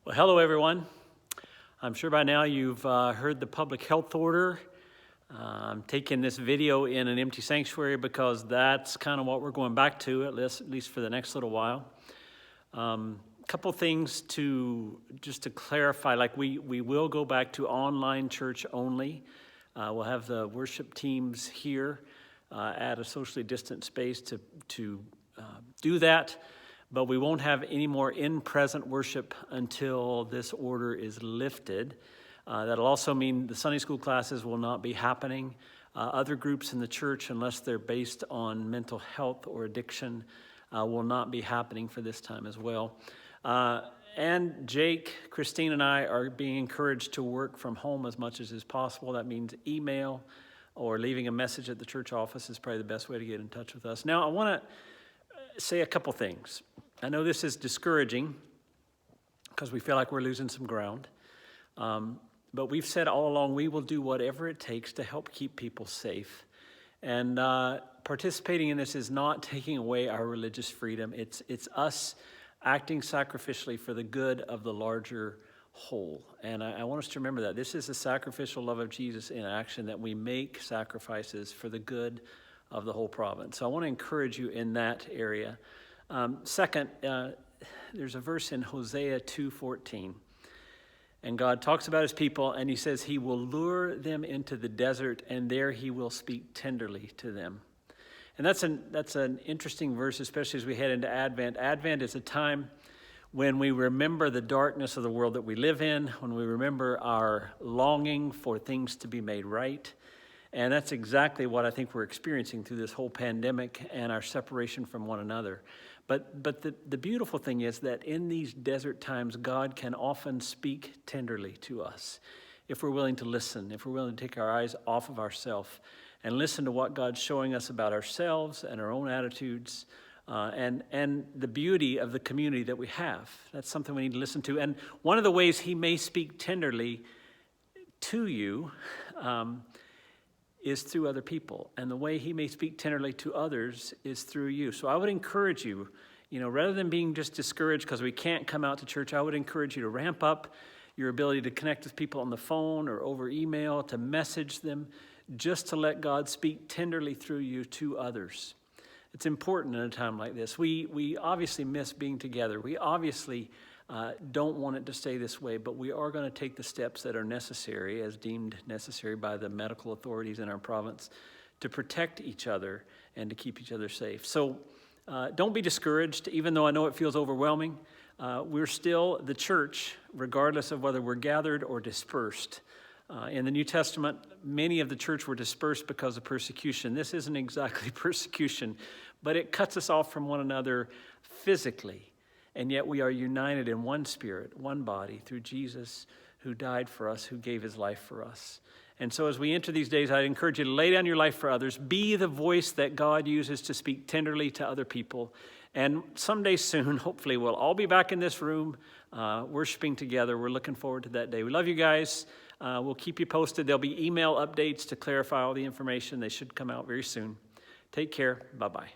Well, hello everyone. I'm sure by now you've heard the public health order. I'm taking this video in an empty sanctuary because that's kind of what we're going back to, at least for the next little while. A couple things just to clarify, like we will go back to online church only. We'll have the worship teams here at a socially distant space to do that. But we won't have any more in-present worship until this order is lifted. That'll also mean the Sunday school classes will not be happening. Other groups in the church, unless they're based on mental health or addiction, will not be happening for this time as well. And Jake, Christine, and I are being encouraged to work from home as much as is possible. That means email or leaving a message at the church office is probably the best way to get in touch with us. Now, I want to say a couple things. I know this is discouraging because we feel like we're losing some ground. But we've said all along we will do whatever it takes to help keep people safe. And participating in this is not taking away our religious freedom. It's us acting sacrificially for the good of the larger whole. And I want us to remember that. This is the sacrificial love of Jesus in action, that we make sacrifices for the good of the whole province. So I want to encourage you in that area. Second, there's a verse in Hosea 2:14, and God talks about his people, and he says he will lure them into the desert, and there he will speak tenderly to them. And that's an interesting verse, especially as we head into Advent. Advent is a time when we remember the darkness of the world that we live in, when we remember our longing for things to be made right. And that's exactly what I think we're experiencing through this whole pandemic and our separation from one another. But the beautiful thing is that in these desert times, God can often speak tenderly to us if we're willing to listen, if we're willing to take our eyes off of ourselves and listen to what God's showing us about ourselves and our own attitudes and the beauty of the community that we have. That's something we need to listen to. And one of the ways he may speak tenderly to you is through other people. And the way he may speak tenderly to others is through you. So I would encourage you, rather than being just discouraged because we can't come out to church, I would encourage you to ramp up your ability to connect with people on the phone or over email, to message them, just to let God speak tenderly through you to others. It's important in a time like this. We obviously miss being together. We obviously don't want it to stay this way, but we are going to take the steps that are necessary, as deemed necessary by the medical authorities in our province, to protect each other and to keep each other safe. So don't be discouraged, even though I know it feels overwhelming. We're still the church, regardless of whether we're gathered or dispersed. In the New Testament, many of the church were dispersed because of persecution. This isn't exactly persecution, but it cuts us off from one another physically. And yet we are united in one spirit, one body, through Jesus who died for us, who gave his life for us. And so as we enter these days, I'd encourage you to lay down your life for others. Be the voice that God uses to speak tenderly to other people. And someday soon, hopefully, we'll all be back in this room worshiping together. We're looking forward to that day. We love you guys. We'll keep you posted. There'll be email updates to clarify all the information. They should come out very soon. Take care. Bye-bye.